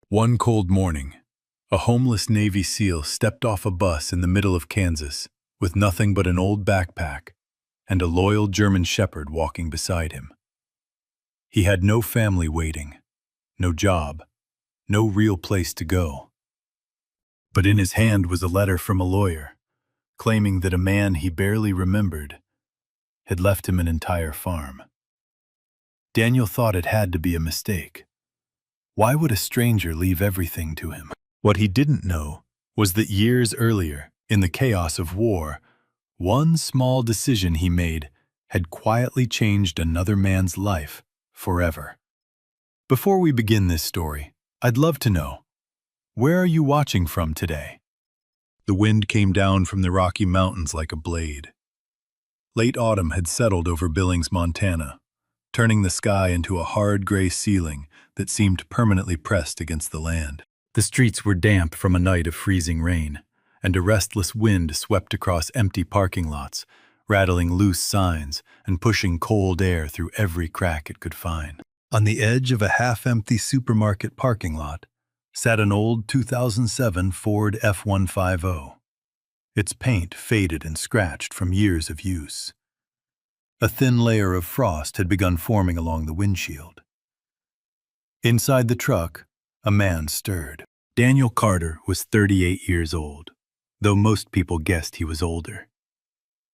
One cold morning, a homeless Navy SEAL stepped off a bus in the middle of Kansas with nothing but an old backpack and a loyal German shepherd walking beside him. He had no family waiting, no job, no real place to go. But in his hand was a letter from a lawyer, claiming that a man he barely remembered had left him an entire farm. Daniel thought it had to be a mistake. Why would a stranger leave everything to him? What he didn't know was that years earlier, in the chaos of war, one small decision he made had quietly changed another man's life forever. Before we begin this story, I'd love to know, where are you watching from today? The wind came down from the Rocky Mountains like a blade. Late autumn had settled over Billings, Montana, turning the sky into a hard gray ceiling that seemed permanently pressed against the land. The streets were damp from a night of freezing rain, and a restless wind swept across empty parking lots, rattling loose signs and pushing cold air through every crack it could find. On the edge of a half-empty supermarket parking lot sat an old 2007 Ford F-150. Its paint faded and scratched from years of use. A thin layer of frost had begun forming along the windshield. Inside the truck, a man stirred. Daniel Carter was 38 years old, though most people guessed he was older.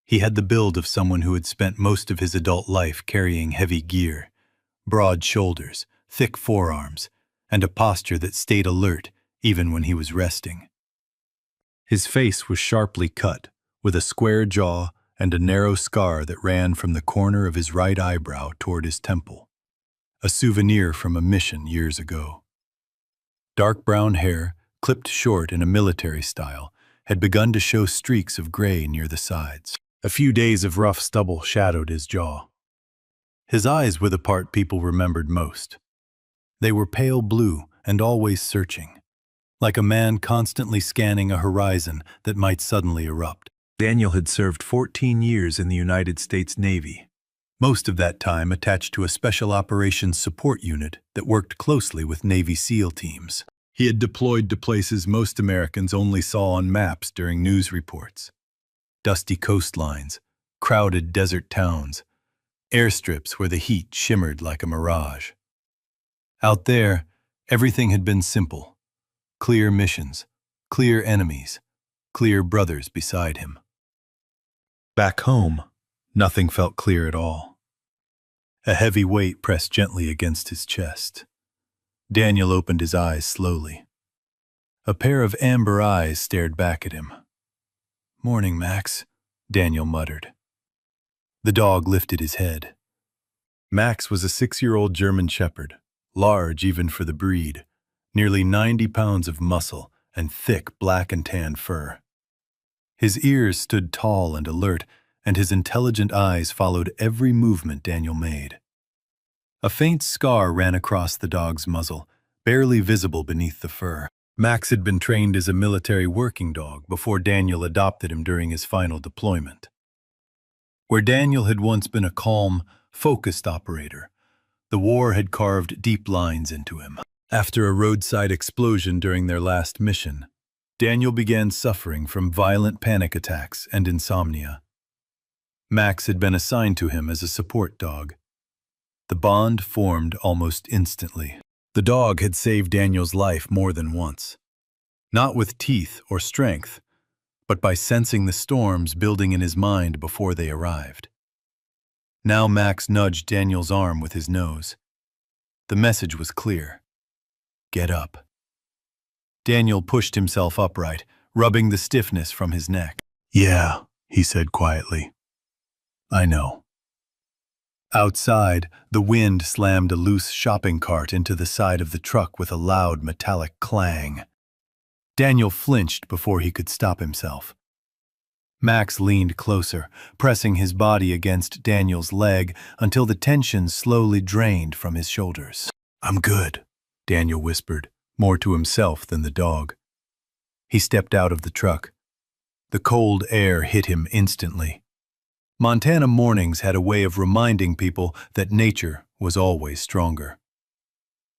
He had the build of someone who had spent most of his adult life carrying heavy gear, broad shoulders, thick forearms, and a posture that stayed alert even when he was resting. His face was sharply cut, with a square jaw and a narrow scar that ran from the corner of his right eyebrow toward his temple, a souvenir from a mission years ago. Dark brown hair, clipped short in a military style, had begun to show streaks of gray near the sides. A few days of rough stubble shadowed his jaw. His eyes were the part people remembered most. They were pale blue and always searching, like a man constantly scanning a horizon that might suddenly erupt. Daniel had served 14 years in the United States Navy, most of that time attached to a special operations support unit that worked closely with Navy SEAL teams. He had deployed to places most Americans only saw on maps during news reports. Dusty coastlines, crowded desert towns, airstrips where the heat shimmered like a mirage. Out there, everything had been simple. Clear missions, clear enemies, clear brothers beside him. Back home, nothing felt clear at all. A heavy weight pressed gently against his chest. Daniel opened his eyes slowly. A pair of amber eyes stared back at him. "Morning, Max," Daniel muttered. The dog lifted his head. Max was a 6-year-old German shepherd, large even for the breed, nearly 90 pounds of muscle and thick black and tan fur. His ears stood tall and alert, and his intelligent eyes followed every movement Daniel made. A faint scar ran across the dog's muzzle, barely visible beneath the fur. Max had been trained as a military working dog before Daniel adopted him during his final deployment. Where Daniel had once been a calm, focused operator, the war had carved deep lines into him. After a roadside explosion during their last mission, Daniel began suffering from violent panic attacks and insomnia. Max had been assigned to him as a support dog. The bond formed almost instantly. The dog had saved Daniel's life more than once, not with teeth or strength, but by sensing the storms building in his mind before they arrived. Now Max nudged Daniel's arm with his nose. The message was clear. Get up. Daniel pushed himself upright, rubbing the stiffness from his neck. "Yeah," he said quietly. "I know." Outside, the wind slammed a loose shopping cart into the side of the truck with a loud metallic clang. Daniel flinched before he could stop himself. Max leaned closer, pressing his body against Daniel's leg until the tension slowly drained from his shoulders. "I'm good," Daniel whispered, more to himself than the dog. He stepped out of the truck. The cold air hit him instantly. Montana mornings had a way of reminding people that nature was always stronger.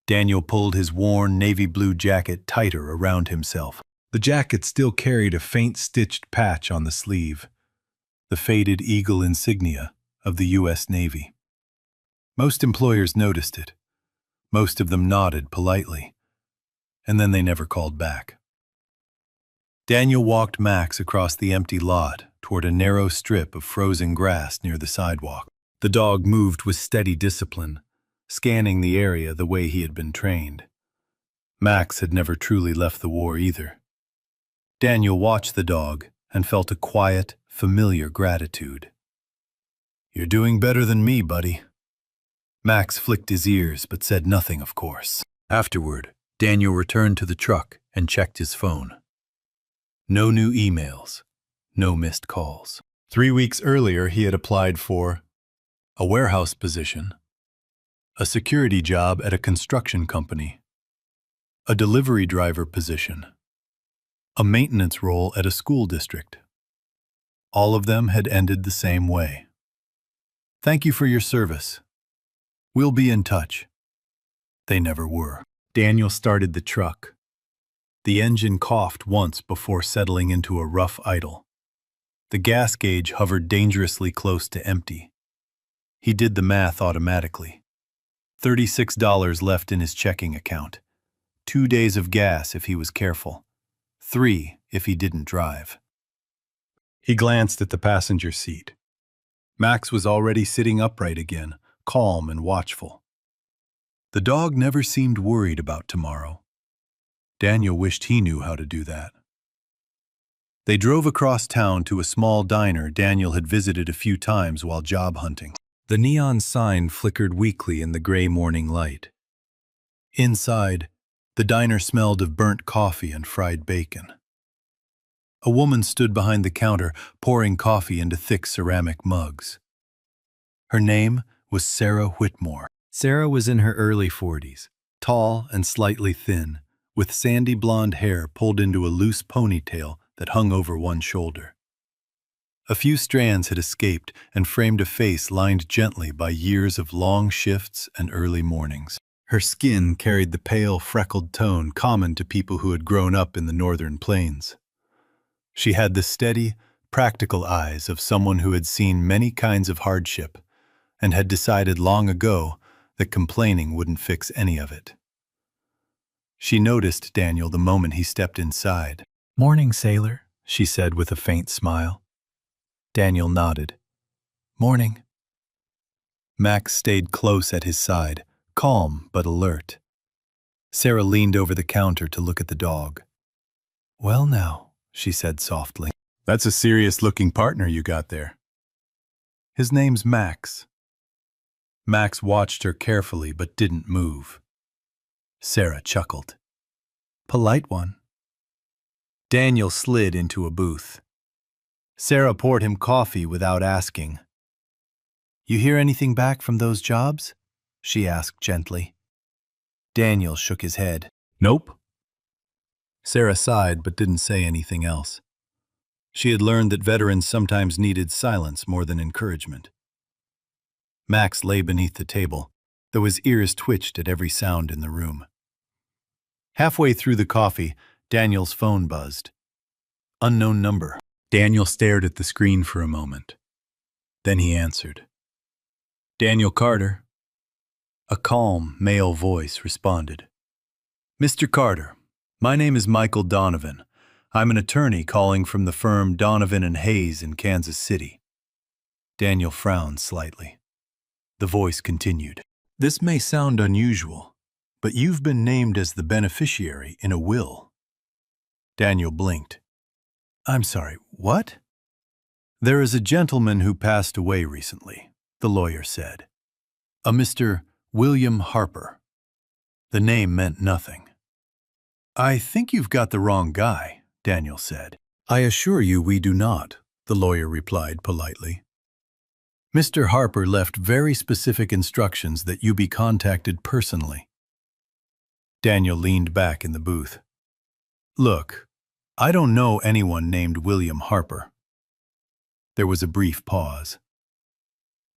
Daniel pulled his worn navy blue jacket tighter around himself. The jacket still carried a faint stitched patch on the sleeve, the faded eagle insignia of the U.S. Navy. Most employers noticed it. Most of them nodded politely, and then they never called back. Daniel walked Max across the empty lot toward a narrow strip of frozen grass near the sidewalk. The dog moved with steady discipline, scanning the area the way he had been trained. Max had never truly left the war either. Daniel watched the dog and felt a quiet, familiar gratitude. "You're doing better than me, buddy." Max flicked his ears but said nothing, of course. Afterward, Daniel returned to the truck and checked his phone. No new emails, no missed calls. 3 weeks earlier, he had applied for a warehouse position, a security job at a construction company, a delivery driver position, a maintenance role at a school district. All of them had ended the same way. "Thank you for your service. We'll be in touch." They never were. Daniel started the truck. The engine coughed once before settling into a rough idle. The gas gauge hovered dangerously close to empty. He did the math automatically. $36 left in his checking account. 2 days of gas if he was careful. 3 if he didn't drive. He glanced at the passenger seat. Max was already sitting upright again, calm and watchful. The dog never seemed worried about tomorrow. Daniel wished he knew how to do that. They drove across town to a small diner Daniel had visited a few times while job hunting. The neon sign flickered weakly in the gray morning light. Inside, the diner smelled of burnt coffee and fried bacon. A woman stood behind the counter, pouring coffee into thick ceramic mugs. Her name was Sarah Whitmore. Sarah was in her early 40s, tall and slightly thin, with sandy blonde hair pulled into a loose ponytail that hung over one shoulder. A few strands had escaped and framed a face lined gently by years of long shifts and early mornings. Her skin carried the pale, freckled tone common to people who had grown up in the northern plains. She had the steady, practical eyes of someone who had seen many kinds of hardship and had decided long ago that complaining wouldn't fix any of it. She noticed Daniel the moment he stepped inside. "Morning, sailor," she said with a faint smile. Daniel nodded. "Morning." Max stayed close at his side, calm but alert. Sarah leaned over the counter to look at the dog. "Well now," she said softly. "That's a serious-looking partner you got there." "His name's Max." Max watched her carefully but didn't move. Sarah chuckled. "Polite one." Daniel slid into a booth. Sarah poured him coffee without asking. "You hear anything back from those jobs?" she asked gently. Daniel shook his head. "Nope." Sarah sighed but didn't say anything else. She had learned that veterans sometimes needed silence more than encouragement. Max lay beneath the table, though his ears twitched at every sound in the room. Halfway through the coffee, Daniel's phone buzzed. Unknown number. Daniel stared at the screen for a moment. Then he answered. "Daniel Carter." A calm, male voice responded. "Mr. Carter, my name is Michael Donovan. I'm an attorney calling from the firm Donovan and Hayes in Kansas City." Daniel frowned slightly. The voice continued. "This may sound unusual, but you've been named as the beneficiary in a will." Daniel blinked. "I'm sorry, what?" "There is a gentleman who passed away recently," the lawyer said. "A Mr. William Harper." The name meant nothing. "I think you've got the wrong guy," Daniel said. "I assure you we do not," the lawyer replied politely. "Mr. Harper left very specific instructions that you be contacted personally." Daniel leaned back in the booth. "Look, I don't know anyone named William Harper." There was a brief pause.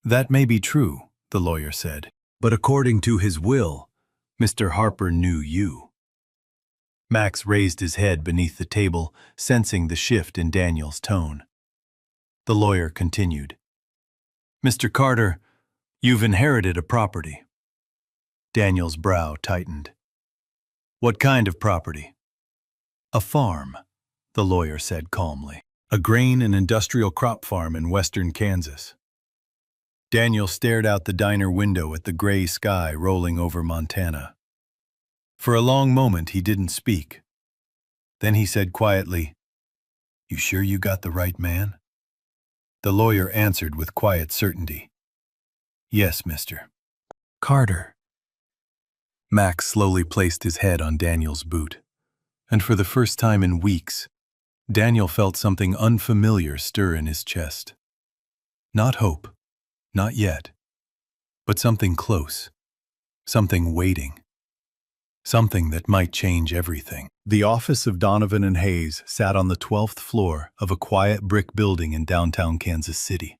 "That may be true," the lawyer said, "but according to his will, Mr. Harper knew you. Max raised his head beneath the table, sensing the shift in Daniel's tone. The lawyer continued. Mr. Carter, you've inherited a property. Daniel's brow tightened. What kind of property? A farm, the lawyer said calmly. A grain and industrial crop farm in western Kansas. Daniel stared out the diner window at the gray sky rolling over Montana. For a long moment he didn't speak. Then he said quietly, "You sure you got the right man?" The lawyer answered with quiet certainty. "Yes, Mr. Carter." Max slowly placed his head on Daniel's boot, and for the first time in weeks, Daniel felt something unfamiliar stir in his chest. Not hope, not yet, but something close, something waiting, something that might change everything. The office of Donovan and Hayes sat on the 12th floor of a quiet brick building in downtown Kansas City.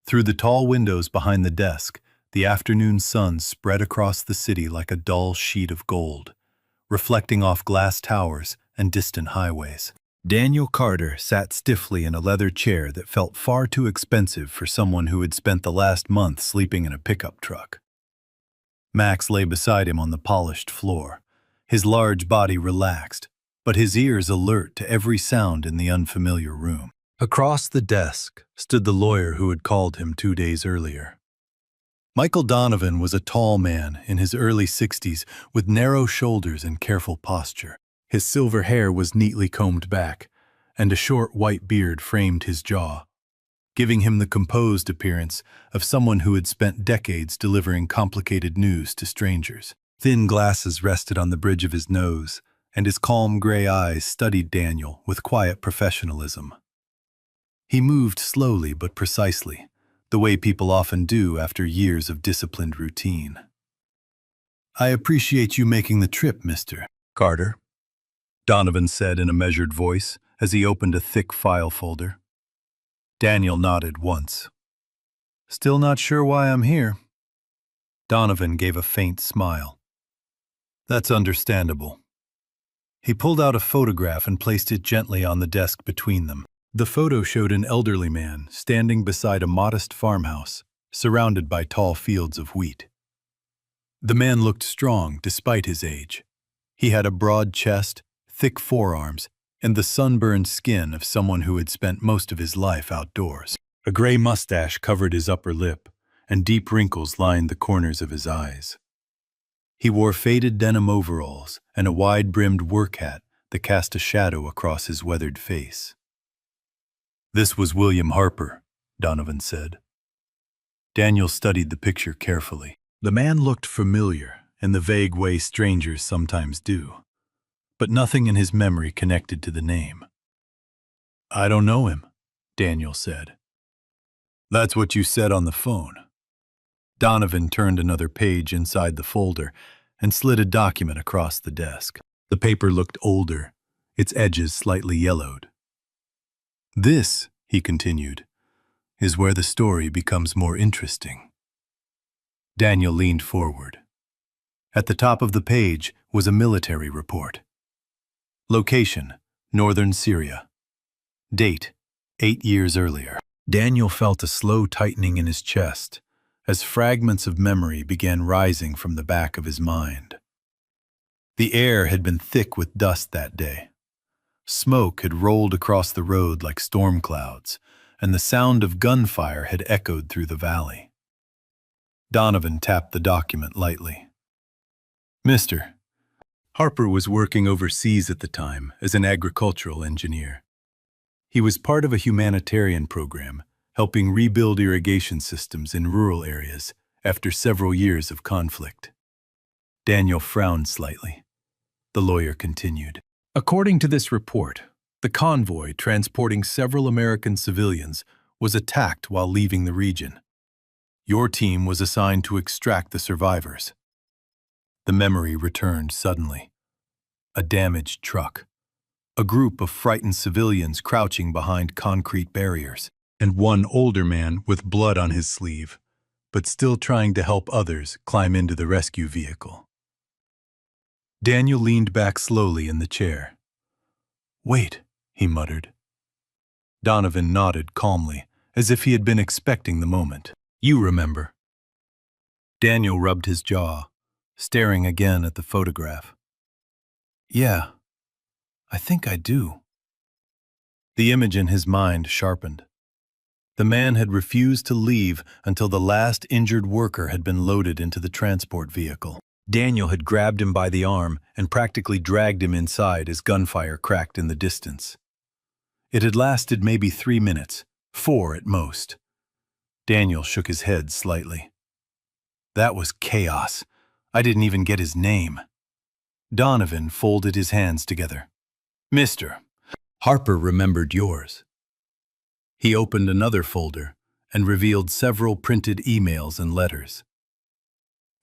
Through the tall windows behind the desk, the afternoon sun spread across the city like a dull sheet of gold, reflecting off glass towers and distant highways. Daniel Carter sat stiffly in a leather chair that felt far too expensive for someone who had spent the last month sleeping in a pickup truck. Max lay beside him on the polished floor, his large body relaxed, but his ears alert to every sound in the unfamiliar room. Across the desk stood the lawyer who had called him 2 days earlier. Michael Donovan was a tall man in his early 60s with narrow shoulders and careful posture. His silver hair was neatly combed back, and a short white beard framed his jaw, giving him the composed appearance of someone who had spent decades delivering complicated news to strangers. Thin glasses rested on the bridge of his nose, and his calm gray eyes studied Daniel with quiet professionalism. He moved slowly but precisely, the way people often do after years of disciplined routine. "I appreciate you making the trip, Mr. Carter," Donovan said in a measured voice as he opened a thick file folder. Daniel nodded once. "Still not sure why I'm here." Donovan gave a faint smile. "That's understandable." He pulled out a photograph and placed it gently on the desk between them. The photo showed an elderly man standing beside a modest farmhouse, surrounded by tall fields of wheat. The man looked strong despite his age. He had a broad chest, thick forearms, and the sunburned skin of someone who had spent most of his life outdoors. A gray mustache covered his upper lip, and deep wrinkles lined the corners of his eyes. He wore faded denim overalls and a wide-brimmed work hat that cast a shadow across his weathered face. "This was William Harper," Donovan said. Daniel studied the picture carefully. The man looked familiar in the vague way strangers sometimes do, but nothing in his memory connected to the name. "I don't know him," Daniel said. "That's what you said on the phone." Donovan turned another page inside the folder and slid a document across the desk. The paper looked older, its edges slightly yellowed. "This," he continued, "is where the story becomes more interesting." Daniel leaned forward. At the top of the page was a military report. Location: northern Syria. Date: 8 years earlier. Daniel felt a slow tightening in his chest as fragments of memory began rising from the back of his mind. The air had been thick with dust that day. Smoke had rolled across the road like storm clouds, and the sound of gunfire had echoed through the valley. Donovan tapped the document lightly. "Mr. Harper was working overseas at the time as an agricultural engineer. He was part of a humanitarian program, helping rebuild irrigation systems in rural areas after several years of conflict." Daniel frowned slightly. The lawyer continued. "According to this report, the convoy transporting several American civilians was attacked while leaving the region. Your team was assigned to extract the survivors." The memory returned suddenly. A damaged truck, a group of frightened civilians crouching behind concrete barriers, and one older man with blood on his sleeve, but still trying to help others climb into the rescue vehicle. Daniel leaned back slowly in the chair. "Wait," he muttered. Donovan nodded calmly, as if he had been expecting the moment. "You remember." Daniel rubbed his jaw, staring again at the photograph. "Yeah, I think I do." The image in his mind sharpened. The man had refused to leave until the last injured worker had been loaded into the transport vehicle. Daniel had grabbed him by the arm and practically dragged him inside as gunfire cracked in the distance. It had lasted maybe 3 minutes, 4 at most. Daniel shook his head slightly. "That was chaos. I didn't even get his name." Donovan folded his hands together. "Mr. Harper remembered yours." He opened another folder and revealed several printed emails and letters.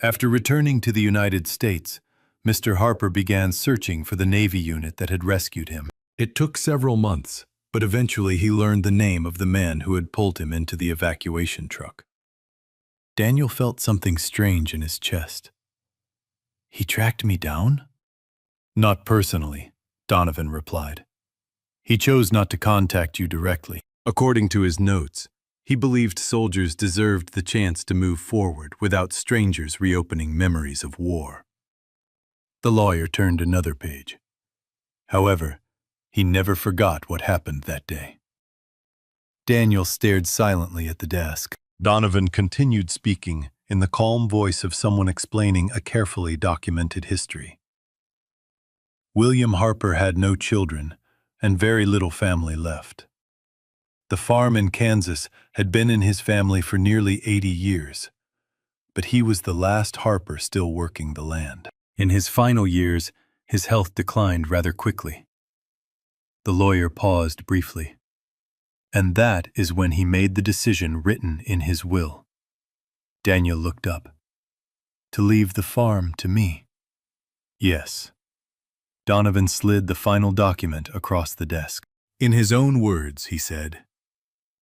After returning to the United States, Mr. Harper began searching for the Navy unit that had rescued him. It took several months, but eventually he learned the name of the man who had pulled him into the evacuation truck. Daniel felt something strange in his chest. "He tracked me down?" "Not personally," Donovan replied. "He chose not to contact you directly. According to his notes, he believed soldiers deserved the chance to move forward without strangers reopening memories of war." The lawyer turned another page. However, he never forgot what happened that day. Daniel stared silently at the desk. Donovan continued speaking in the calm voice of someone explaining a carefully documented history. William Harper had no children and very little family left. The farm in Kansas had been in his family for nearly 80 years, but he was the last Harper still working the land. In his final years, his health declined rather quickly. The lawyer paused briefly. "And that is when he made the decision written in his will." Daniel looked up. "To leave the farm to me?" "Yes." Donovan slid the final document across the desk. "In his own words," he said,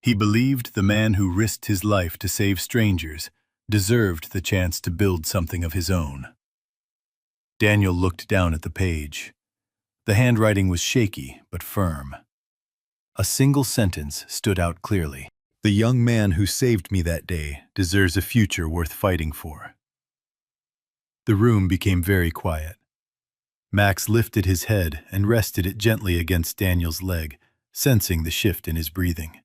"he believed the man who risked his life to save strangers deserved the chance to build something of his own." Daniel looked down at the page. The handwriting was shaky but firm. A single sentence stood out clearly. "The young man who saved me that day deserves a future worth fighting for." The room became very quiet. Max lifted his head and rested it gently against Daniel's leg, sensing the shift in his breathing.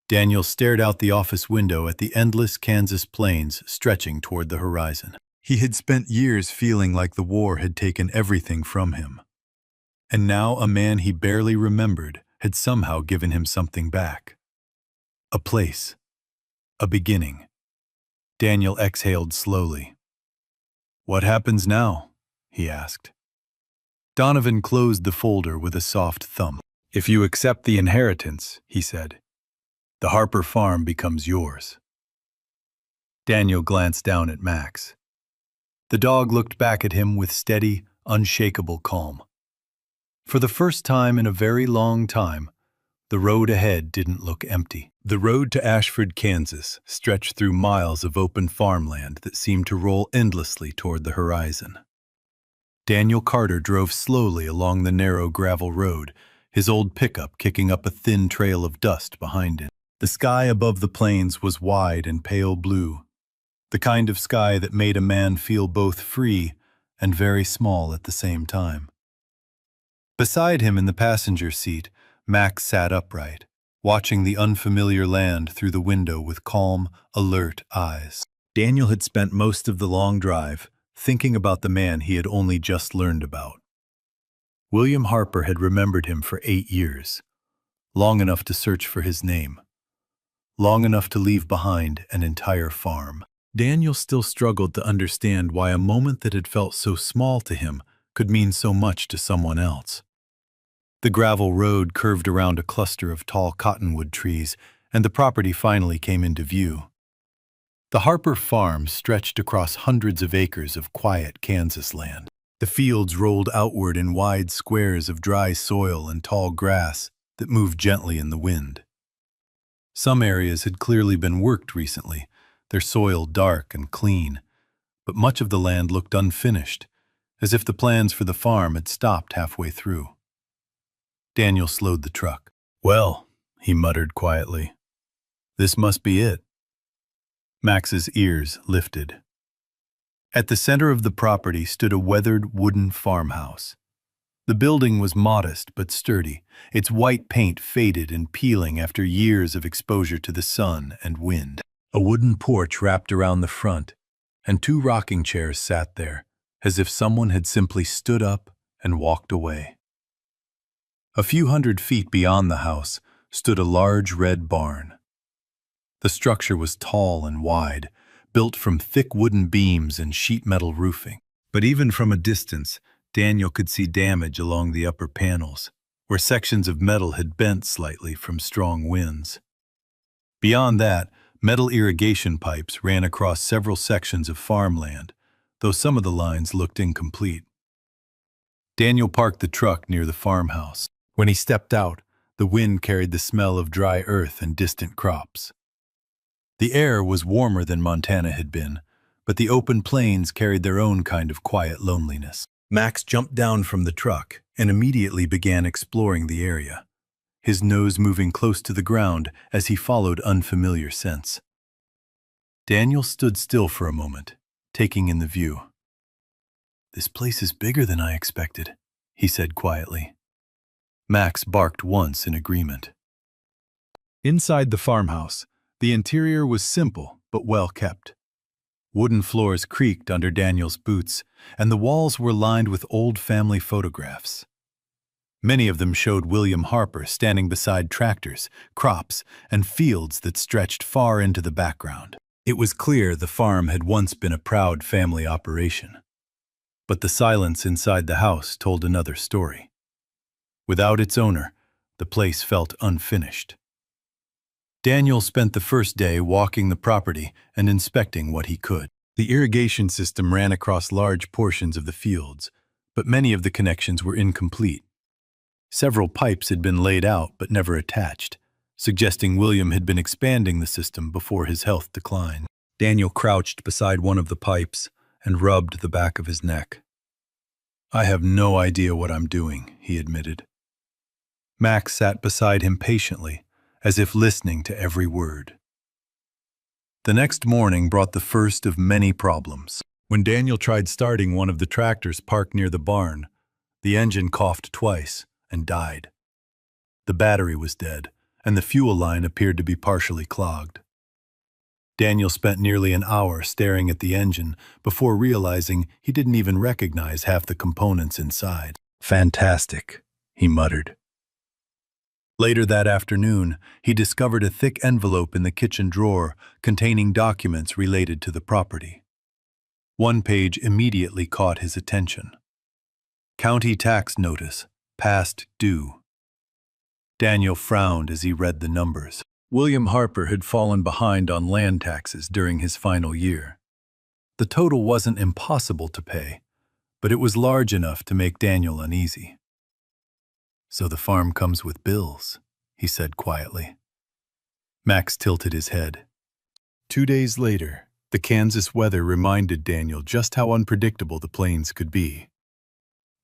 Daniel stared out the office window at the endless Kansas plains stretching toward the horizon. He had spent years feeling like the war had taken everything from him. And now a man he barely remembered had somehow given him something back. A place. A beginning. Daniel exhaled slowly. "What happens now?" he asked. Donovan closed the folder with a soft thump. "If you accept the inheritance," he said, "the Harper farm becomes yours." Daniel glanced down at Max. The dog looked back at him with steady, unshakable calm. For the first time in a very long time, the road ahead didn't look empty. The road to Ashford, Kansas, stretched through miles of open farmland that seemed to roll endlessly toward the horizon. Daniel Carter drove slowly along the narrow gravel road, his old pickup kicking up a thin trail of dust behind it. The sky above the plains was wide and pale blue, the kind of sky that made a man feel both free and very small at the same time. Beside him in the passenger seat, Max sat upright, watching the unfamiliar land through the window with calm, alert eyes. Daniel had spent most of the long drive thinking about the man he had only just learned about. William Harper had remembered him for 8 years, long enough to search for his name, long enough to leave behind an entire farm. Daniel still struggled to understand why a moment that had felt so small to him could mean so much to someone else. The gravel road curved around a cluster of tall cottonwood trees, and the property finally came into view. The Harper farm stretched across hundreds of acres of quiet Kansas land. The fields rolled outward in wide squares of dry soil and tall grass that moved gently in the wind. Some areas had clearly been worked recently, their soil dark and clean, but much of the land looked unfinished, as if the plans for the farm had stopped halfway through. Daniel slowed the truck. "Well," he muttered quietly, "this must be it." Max's ears lifted. At the center of the property stood a weathered wooden farmhouse. The building was modest but sturdy, its white paint faded and peeling after years of exposure to the sun and wind. A wooden porch wrapped around the front, and 2 rocking chairs sat there, as if someone had simply stood up and walked away. A few hundred feet beyond the house stood a large red barn. The structure was tall and wide, built from thick wooden beams and sheet metal roofing. But even from a distance, Daniel could see damage along the upper panels, where sections of metal had bent slightly from strong winds. Beyond that, metal irrigation pipes ran across several sections of farmland, though some of the lines looked incomplete. Daniel parked the truck near the farmhouse. When he stepped out, the wind carried the smell of dry earth and distant crops. The air was warmer than Montana had been, but the open plains carried their own kind of quiet loneliness. Max jumped down from the truck and immediately began exploring the area, his nose moving close to the ground as he followed unfamiliar scents. Daniel stood still for a moment, taking in the view. "This place is bigger than I expected," he said quietly. Max barked once in agreement. Inside the farmhouse, the interior was simple but well kept. Wooden floors creaked under Daniel's boots, and the walls were lined with old family photographs. Many of them showed William Harper standing beside tractors, crops, and fields that stretched far into the background. It was clear the farm had once been a proud family operation. But the silence inside the house told another story. Without its owner, the place felt unfinished. Daniel spent the first day walking the property and inspecting what he could. The irrigation system ran across large portions of the fields, but many of the connections were incomplete. Several pipes had been laid out but never attached, suggesting William had been expanding the system before his health declined. Daniel crouched beside one of the pipes and rubbed the back of his neck. "I have no idea what I'm doing," he admitted. Max sat beside him patiently, as if listening to every word. The next morning brought the first of many problems. When Daniel tried starting one of the tractors parked near the barn, the engine coughed twice and died. The battery was dead, and the fuel line appeared to be partially clogged. Daniel spent nearly an hour staring at the engine before realizing he didn't even recognize half the components inside. "Fantastic," he muttered. Later that afternoon, he discovered a thick envelope in the kitchen drawer containing documents related to the property. One page immediately caught his attention. County tax notice, past due. Daniel frowned as he read the numbers. William Harper had fallen behind on land taxes during his final year. The total wasn't impossible to pay, but it was large enough to make Daniel uneasy. "So the farm comes with bills," he said quietly. Max tilted his head. 2 days later, the Kansas weather reminded Daniel just how unpredictable the plains could be.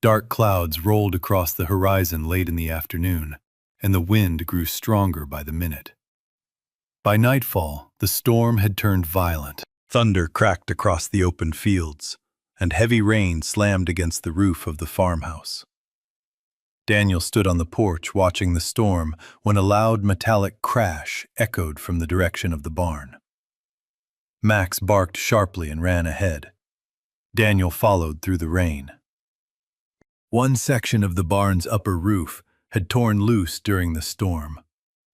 Dark clouds rolled across the horizon late in the afternoon, and the wind grew stronger by the minute. By nightfall, the storm had turned violent. Thunder cracked across the open fields, and heavy rain slammed against the roof of the farmhouse. Daniel stood on the porch watching the storm when a loud metallic crash echoed from the direction of the barn. Max barked sharply and ran ahead. Daniel followed through the rain. One section of the barn's upper roof had torn loose during the storm,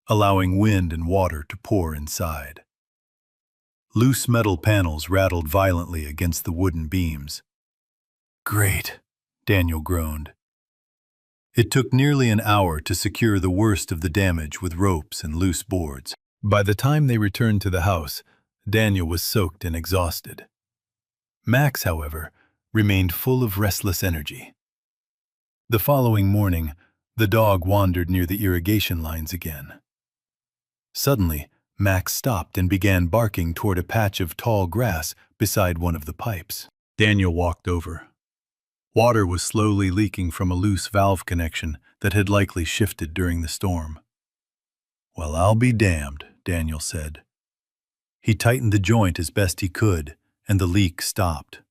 allowing wind and water to pour inside. Loose metal panels rattled violently against the wooden beams. "Great," Daniel groaned. It took nearly an hour to secure the worst of the damage with ropes and loose boards. By the time they returned to the house, Daniel was soaked and exhausted. Max, however, remained full of restless energy. The following morning, the dog wandered near the irrigation lines again. Suddenly, Max stopped and began barking toward a patch of tall grass beside one of the pipes. Daniel walked over. Water was slowly leaking from a loose valve connection that had likely shifted during the storm. "Well, I'll be damned," Daniel said. He tightened the joint as best he could, and the leak stopped.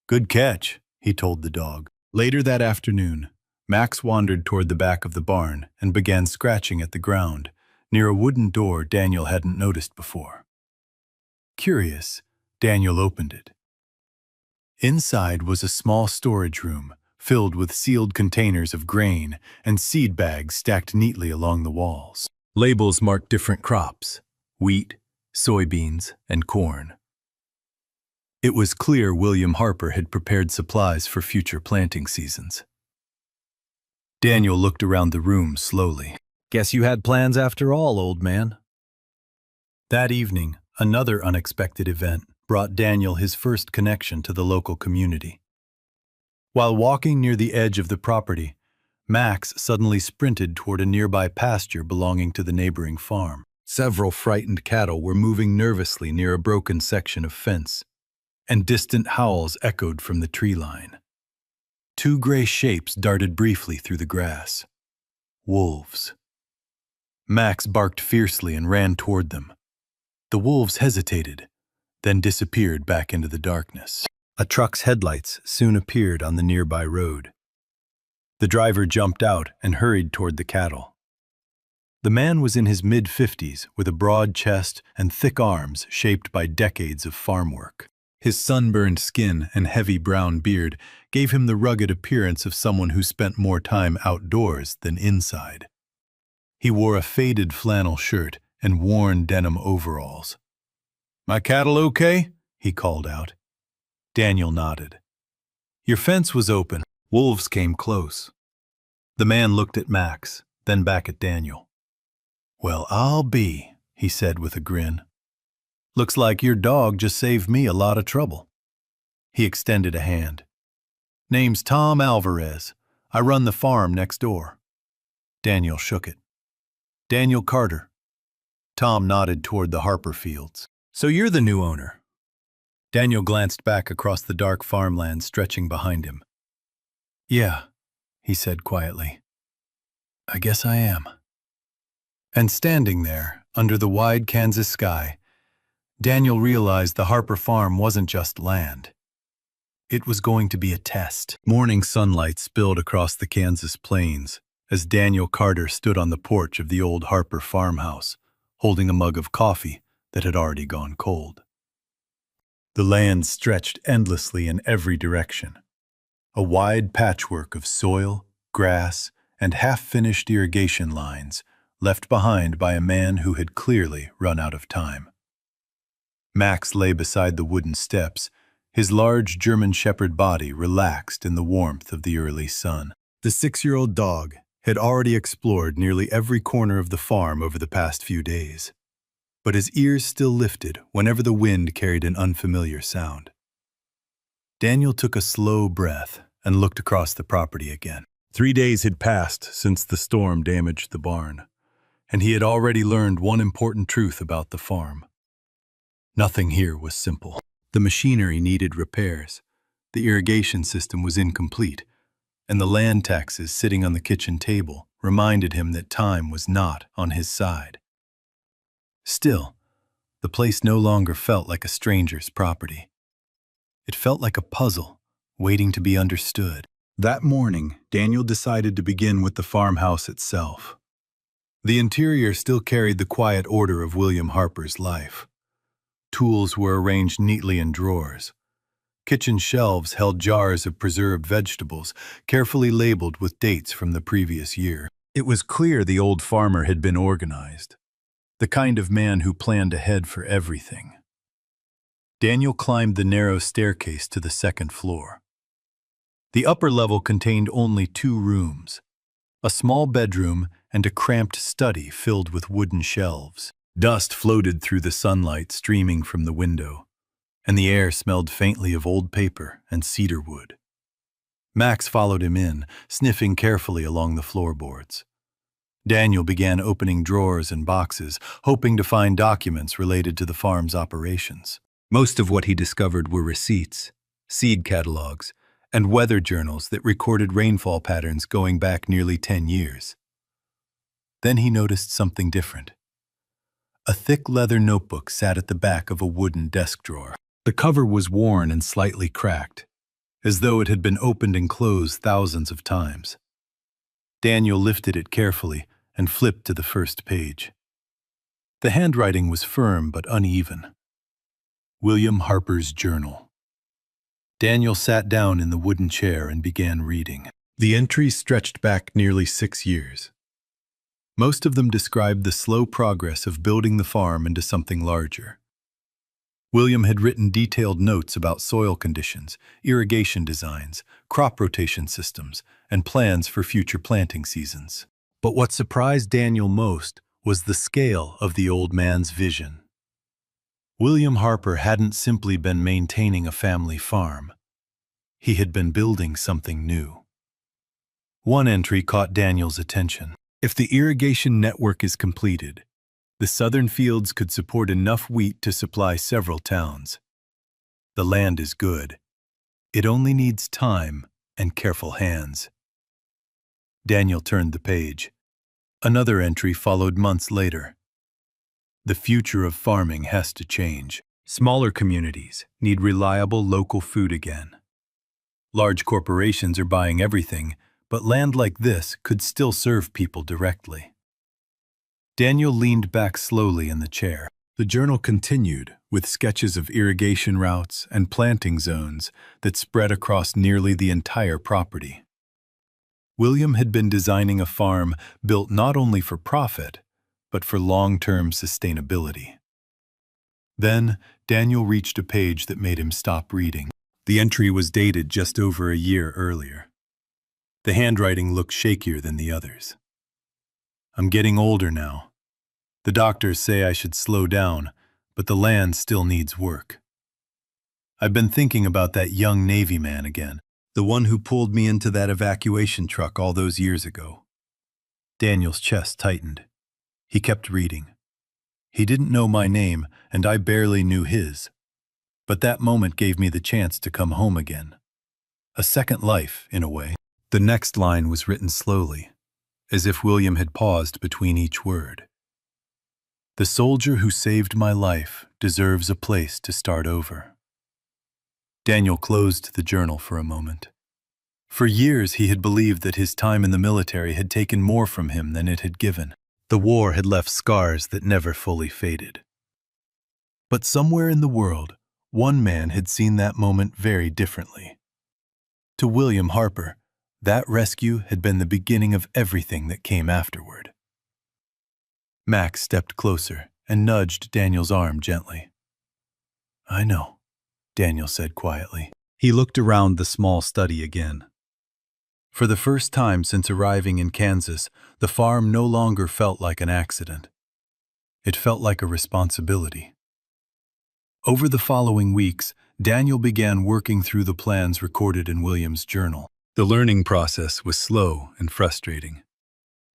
"Good catch," he told the dog. Later that afternoon, Max wandered toward the back of the barn and began scratching at the ground, near a wooden door Daniel hadn't noticed before. Curious, Daniel opened it. Inside was a small storage room, filled with sealed containers of grain and seed bags stacked neatly along the walls. Labels marked different crops: wheat, soybeans, and corn. It was clear William Harper had prepared supplies for future planting seasons. Daniel looked around the room slowly. "Guess you had plans after all, old man." That evening, another unexpected event brought Daniel his first connection to the local community. While walking near the edge of the property, Max suddenly sprinted toward a nearby pasture belonging to the neighboring farm. Several frightened cattle were moving nervously near a broken section of fence, and distant howls echoed from the tree line. Two gray shapes darted briefly through the grass. Wolves. Max barked fiercely and ran toward them. The wolves hesitated, then disappeared back into the darkness. A truck's headlights soon appeared on the nearby road. The driver jumped out and hurried toward the cattle. The man was in his mid-50s with a broad chest and thick arms shaped by decades of farm work. His sunburned skin and heavy brown beard gave him the rugged appearance of someone who spent more time outdoors than inside. He wore a faded flannel shirt and worn denim overalls. "My cattle okay?" he called out. Daniel nodded. "Your fence was open." Wolves came close. The man looked at Max, then back at Daniel. "Well, I'll be," he said with a grin. "Looks like your dog just saved me a lot of trouble." He extended a hand. "Name's Tom Alvarez. I run the farm next door." Daniel shook it. "Daniel Carter." Tom nodded toward the Harper fields. "So you're the new owner." Daniel glanced back across the dark farmland stretching behind him. "Yeah," he said quietly. "I guess I am." And standing there, under the wide Kansas sky, Daniel realized the Harper farm wasn't just land. It was going to be a test. Morning sunlight spilled across the Kansas plains as Daniel Carter stood on the porch of the old Harper farmhouse, holding a mug of coffee that had already gone cold. The land stretched endlessly in every direction, a wide patchwork of soil, grass, and half-finished irrigation lines left behind by a man who had clearly run out of time. Max lay beside the wooden steps, his large German Shepherd body relaxed in the warmth of the early sun. The 6-year-old dog had already explored nearly every corner of the farm over the past few days, but his ears still lifted whenever the wind carried an unfamiliar sound. Daniel took a slow breath and looked across the property again. 3 days had passed since the storm damaged the barn, and he had already learned one important truth about the farm. Nothing here was simple. The machinery needed repairs, the irrigation system was incomplete, and the land taxes sitting on the kitchen table reminded him that time was not on his side. Still, the place no longer felt like a stranger's property. It felt like a puzzle, waiting to be understood. That morning, Daniel decided to begin with the farmhouse itself. The interior still carried the quiet order of William Harper's life. Tools were arranged neatly in drawers. Kitchen shelves held jars of preserved vegetables, carefully labeled with dates from the previous year. It was clear the old farmer had been organized, the kind of man who planned ahead for everything. Daniel climbed the narrow staircase to the second floor. The upper level contained only 2 rooms, a small bedroom and a cramped study filled with wooden shelves. Dust floated through the sunlight streaming from the window, and the air smelled faintly of old paper and cedar wood. Max followed him in, sniffing carefully along the floorboards. Daniel began opening drawers and boxes, hoping to find documents related to the farm's operations. Most of what he discovered were receipts, seed catalogs, and weather journals that recorded rainfall patterns going back nearly 10 years. Then he noticed something different. A thick leather notebook sat at the back of a wooden desk drawer. The cover was worn and slightly cracked, as though it had been opened and closed thousands of times. Daniel lifted it carefully and flipped to the first page. The handwriting was firm but uneven. William Harper's journal. Daniel sat down in the wooden chair and began reading. The entries stretched back nearly 6 years. Most of them described the slow progress of building the farm into something larger. William had written detailed notes about soil conditions, irrigation designs, crop rotation systems, and plans for future planting seasons. But what surprised Daniel most was the scale of the old man's vision. William Harper hadn't simply been maintaining a family farm. He had been building something new. One entry caught Daniel's attention. If the irrigation network is completed, the southern fields could support enough wheat to supply several towns. The land is good. It only needs time and careful hands. Daniel turned the page. Another entry followed months later. The future of farming has to change. Smaller communities need reliable local food again. Large corporations are buying everything, but land like this could still serve people directly. Daniel leaned back slowly in the chair. The journal continued with sketches of irrigation routes and planting zones that spread across nearly the entire property. William had been designing a farm built not only for profit, but for long-term sustainability. Then, Daniel reached a page that made him stop reading. The entry was dated just over a year earlier. The handwriting looked shakier than the others. I'm getting older now. The doctors say I should slow down, but the land still needs work. I've been thinking about that young Navy man again, the one who pulled me into that evacuation truck all those years ago. Daniel's chest tightened. He kept reading. He didn't know my name, and I barely knew his. But that moment gave me the chance to come home again. A second life, in a way. The next line was written slowly, as if William had paused between each word. The soldier who saved my life deserves a place to start over. Daniel closed the journal for a moment. For years he had believed that his time in the military had taken more from him than it had given. The war had left scars that never fully faded. But somewhere in the world, one man had seen that moment very differently. To William Harper, that rescue had been the beginning of everything that came afterward. Max stepped closer and nudged Daniel's arm gently. I know, Daniel said quietly. He looked around the small study again. For the first time since arriving in Kansas, the farm no longer felt like an accident. It felt like a responsibility. Over the following weeks, Daniel began working through the plans recorded in William's journal. The learning process was slow and frustrating.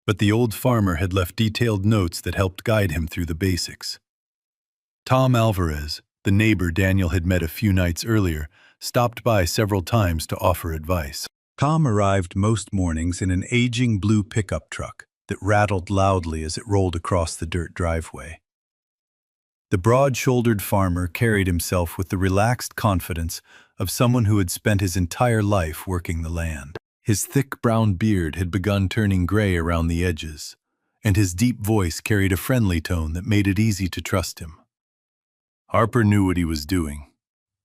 But the old farmer had left detailed notes that helped guide him through the basics. Tom Alvarez, the neighbor Daniel had met a few nights earlier, stopped by several times to offer advice. Tom arrived most mornings in an aging blue pickup truck that rattled loudly as it rolled across the dirt driveway. The broad-shouldered farmer carried himself with the relaxed confidence of someone who had spent his entire life working the land. His thick brown beard had begun turning gray around the edges, and his deep voice carried a friendly tone that made it easy to trust him. Harper knew what he was doing,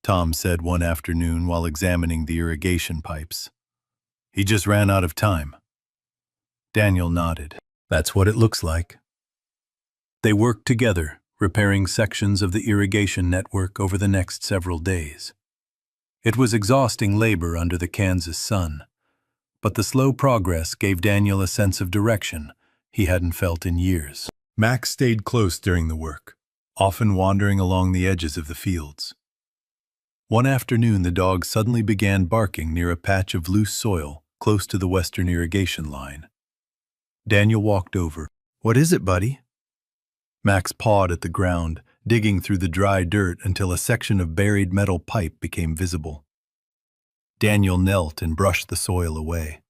Tom said one afternoon while examining the irrigation pipes. He just ran out of time. Daniel nodded. That's what it looks like. They worked together, repairing sections of the irrigation network over the next several days. It was exhausting labor under the Kansas sun, but the slow progress gave Daniel a sense of direction he hadn't felt in years. Max stayed close during the work, often wandering along the edges of the fields. One afternoon, the dog suddenly began barking near a patch of loose soil close to the western irrigation line. Daniel walked over. "What is it, buddy?" Max pawed at the ground, digging through the dry dirt until a section of buried metal pipe became visible. Daniel knelt and brushed the soil away.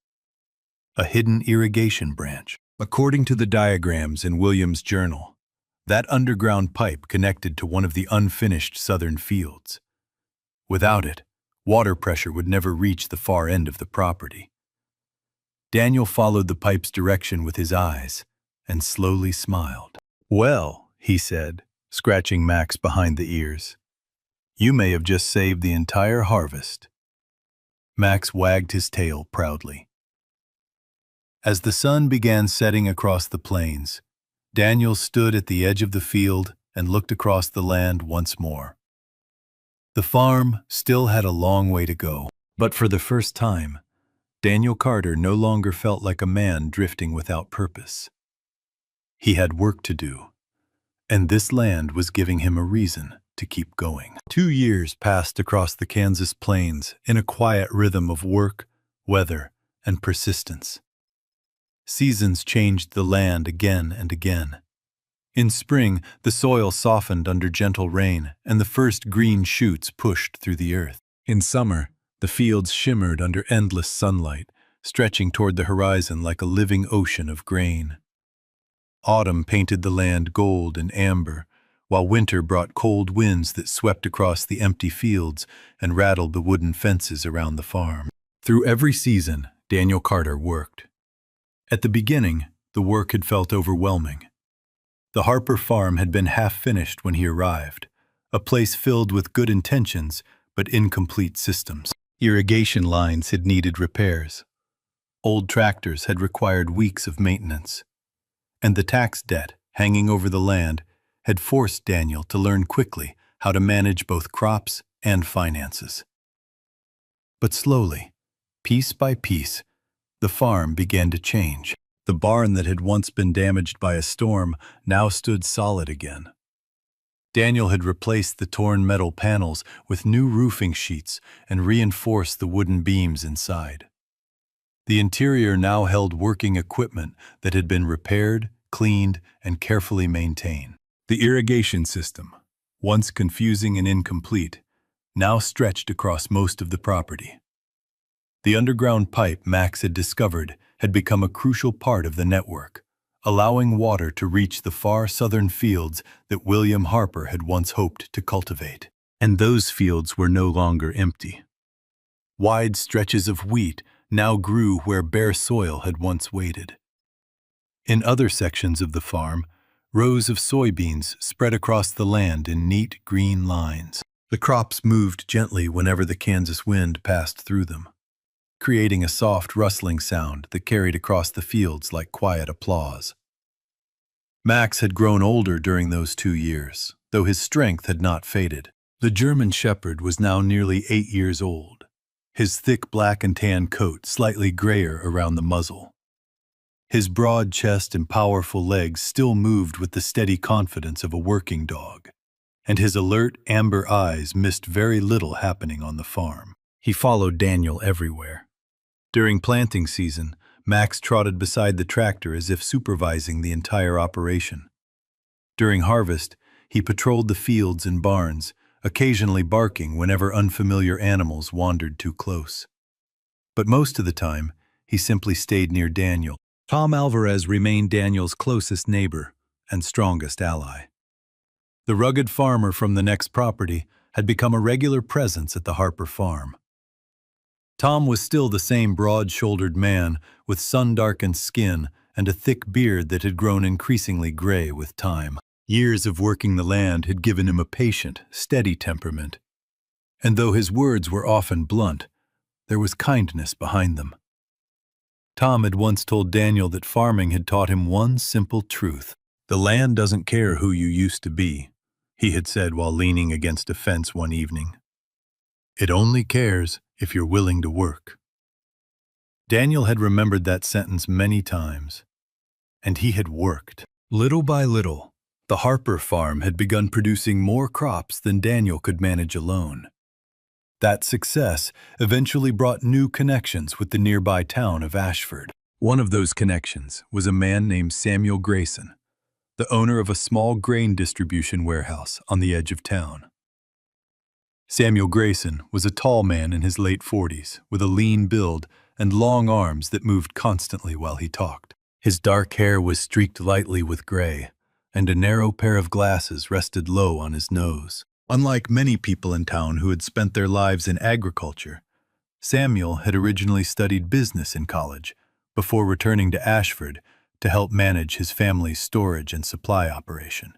A hidden irrigation branch. According to the diagrams in William's journal, that underground pipe connected to one of the unfinished southern fields. Without it, water pressure would never reach the far end of the property. Daniel followed the pipe's direction with his eyes and slowly smiled. "Well," he said, scratching Max behind the ears, "you may have just saved the entire harvest." Max wagged his tail proudly. As the sun began setting across the plains, Daniel stood at the edge of the field and looked across the land once more. The farm still had a long way to go, but for the first time, Daniel Carter no longer felt like a man drifting without purpose. He had work to do, and this land was giving him a reason to keep going. 2 years passed across the Kansas plains in a quiet rhythm of work, weather, and persistence. Seasons changed the land again and again. In spring, the soil softened under gentle rain, and the first green shoots pushed through the earth. In summer, the fields shimmered under endless sunlight, stretching toward the horizon like a living ocean of grain. Autumn painted the land gold and amber, while winter brought cold winds that swept across the empty fields and rattled the wooden fences around the farm. Through every season, Daniel Carter worked. At the beginning, the work had felt overwhelming. The Harper farm had been half-finished when he arrived, a place filled with good intentions but incomplete systems. Irrigation lines had needed repairs. Old tractors had required weeks of maintenance. And the tax debt hanging over the land had forced Daniel to learn quickly how to manage both crops and finances. But slowly, piece by piece, the farm began to change. The barn that had once been damaged by a storm now stood solid again. Daniel had replaced the torn metal panels with new roofing sheets and reinforced the wooden beams inside. The interior now held working equipment that had been repaired, cleaned, and carefully maintained. The irrigation system, once confusing and incomplete, now stretched across most of the property. The underground pipe Max had discovered had become a crucial part of the network, allowing water to reach the far southern fields that William Harper had once hoped to cultivate. And those fields were no longer empty. Wide stretches of wheat now grew where bare soil had once waited. In other sections of the farm, rows of soybeans spread across the land in neat green lines. The crops moved gently whenever the Kansas wind passed through them, creating a soft rustling sound that carried across the fields like quiet applause. Max had grown older during those 2 years, though his strength had not faded. The German Shepherd was now nearly 8 years old, his thick black and tan coat slightly grayer around the muzzle. His broad chest and powerful legs still moved with the steady confidence of a working dog, and his alert amber eyes missed very little happening on the farm. He followed Daniel everywhere. During planting season, Max trotted beside the tractor as if supervising the entire operation. During harvest, he patrolled the fields and barns, occasionally barking whenever unfamiliar animals wandered too close. But most of the time, he simply stayed near Daniel. Tom Alvarez remained Daniel's closest neighbor and strongest ally. The rugged farmer from the next property had become a regular presence at the Harper farm. Tom was still the same broad-shouldered man with sun-darkened skin and a thick beard that had grown increasingly gray with time. Years of working the land had given him a patient, steady temperament. And though his words were often blunt, there was kindness behind them. Tom had once told Daniel that farming had taught him one simple truth. "The land doesn't care who you used to be," he had said while leaning against a fence one evening. "It only cares if you're willing to work." Daniel had remembered that sentence many times, and he had worked. Little by little, the Harper farm had begun producing more crops than Daniel could manage alone. That success eventually brought new connections with the nearby town of Ashford. One of those connections was a man named Samuel Grayson, the owner of a small grain distribution warehouse on the edge of town. Samuel Grayson was a tall man in his late 40s, with a lean build and long arms that moved constantly while he talked. His dark hair was streaked lightly with gray, and a narrow pair of glasses rested low on his nose. Unlike many people in town who had spent their lives in agriculture, Samuel had originally studied business in college before returning to Ashford to help manage his family's storage and supply operation.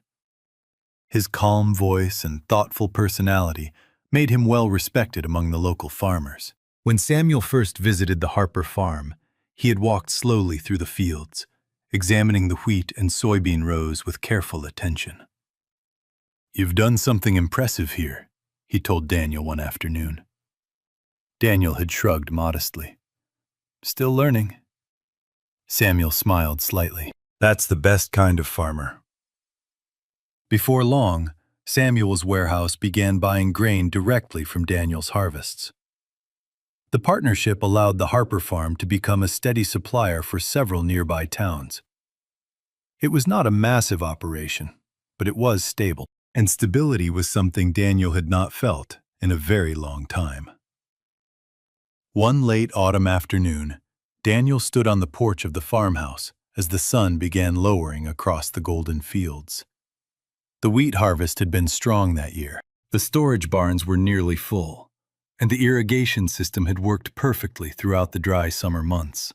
His calm voice and thoughtful personality made him well respected among the local farmers. When Samuel first visited the Harper farm, he had walked slowly through the fields, examining the wheat and soybean rows with careful attention. "You've done something impressive here," he told Daniel one afternoon. Daniel had shrugged modestly. "Still learning." Samuel smiled slightly. "That's the best kind of farmer." Before long, Samuel's warehouse began buying grain directly from Daniel's harvests. The partnership allowed the Harper farm to become a steady supplier for several nearby towns. It was not a massive operation, but it was stable, and stability was something Daniel had not felt in a very long time. One late autumn afternoon, Daniel stood on the porch of the farmhouse as the sun began lowering across the golden fields. The wheat harvest had been strong that year. The storage barns were nearly full, and the irrigation system had worked perfectly throughout the dry summer months.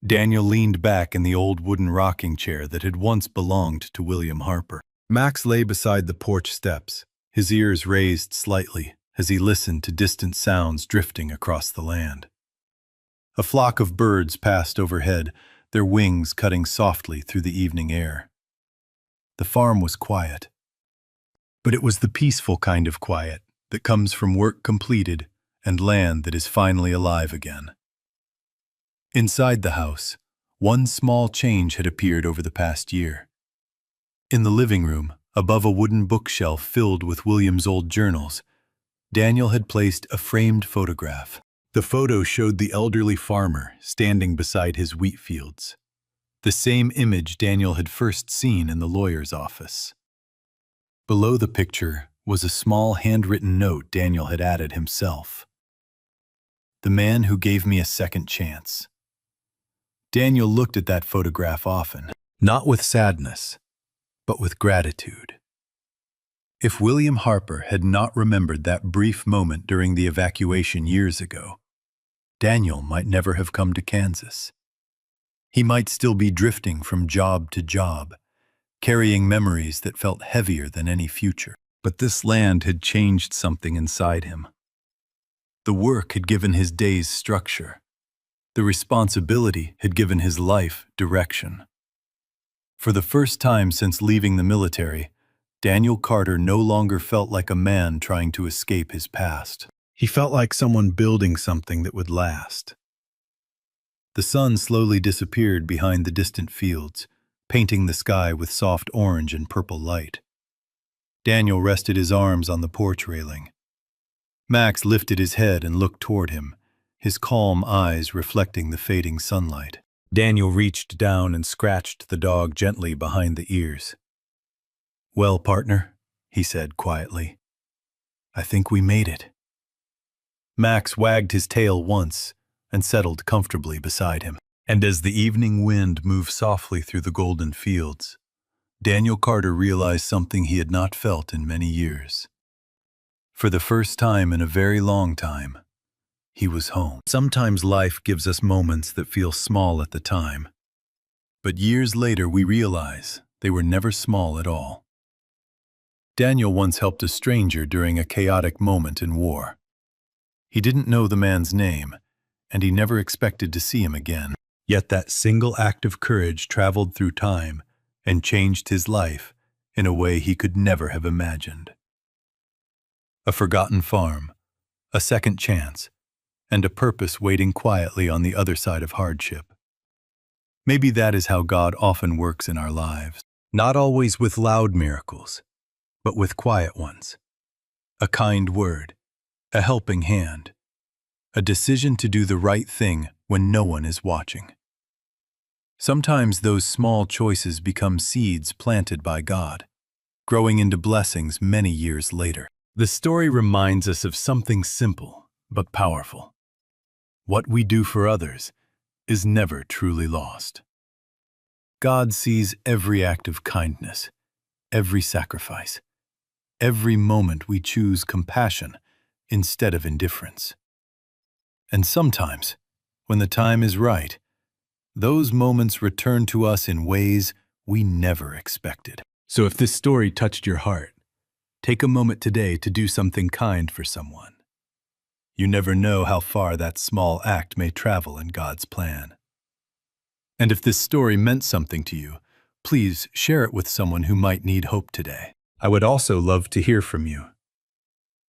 Daniel leaned back in the old wooden rocking chair that had once belonged to William Harper. Max lay beside the porch steps, his ears raised slightly as he listened to distant sounds drifting across the land. A flock of birds passed overhead, their wings cutting softly through the evening air. The farm was quiet, but it was the peaceful kind of quiet that comes from work completed and land that is finally alive again. Inside the house, one small change had appeared over the past year. In the living room, above a wooden bookshelf filled with William's old journals, Daniel had placed a framed photograph. The photo showed the elderly farmer standing beside his wheat fields, the same image Daniel had first seen in the lawyer's office. Below the picture was a small handwritten note Daniel had added himself. "The man who gave me a second chance." Daniel looked at that photograph often, not with sadness, but with gratitude. If William Harper had not remembered that brief moment during the evacuation years ago, Daniel might never have come to Kansas. He might still be drifting from job to job, carrying memories that felt heavier than any future. But this land had changed something inside him. The work had given his days structure. The responsibility had given his life direction. For the first time since leaving the military, Daniel Carter no longer felt like a man trying to escape his past. He felt like someone building something that would last. The sun slowly disappeared behind the distant fields, painting the sky with soft orange and purple light. Daniel rested his arms on the porch railing. Max lifted his head and looked toward him, his calm eyes reflecting the fading sunlight. Daniel reached down and scratched the dog gently behind the ears. "Well, partner," he said quietly, "I think we made it." Max wagged his tail once and settled comfortably beside him. And as the evening wind moved softly through the golden fields, Daniel Carter realized something he had not felt in many years. For the first time in a very long time, he was home. Sometimes life gives us moments that feel small at the time, but years later we realize they were never small at all. Daniel once helped a stranger during a chaotic moment in war. He didn't know the man's name, and he never expected to see him again. Yet that single act of courage traveled through time and changed his life in a way he could never have imagined. A forgotten farm, a second chance, and a purpose waiting quietly on the other side of hardship. Maybe that is how God often works in our lives, not always with loud miracles, but with quiet ones. A kind word, a helping hand, a decision to do the right thing when no one is watching. Sometimes those small choices become seeds planted by God, growing into blessings many years later. The story reminds us of something simple but powerful. What we do for others is never truly lost. God sees every act of kindness, every sacrifice, every moment we choose compassion instead of indifference. And sometimes, when the time is right, those moments return to us in ways we never expected. So if this story touched your heart, take a moment today to do something kind for someone. You never know how far that small act may travel in God's plan. And if this story meant something to you, please share it with someone who might need hope today. I would also love to hear from you.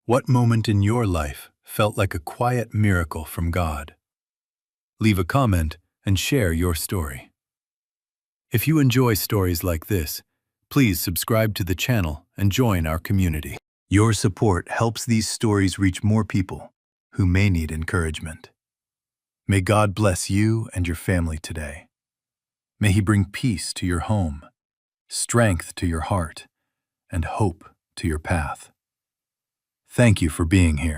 What moment in your life felt like a quiet miracle from God? Leave a comment and share your story. If you enjoy stories like this, please subscribe to the channel and join our community. Your support helps these stories reach more people who may need encouragement. May God bless you and your family today. May He bring peace to your home, strength to your heart, and hope to your path. Thank you for being here.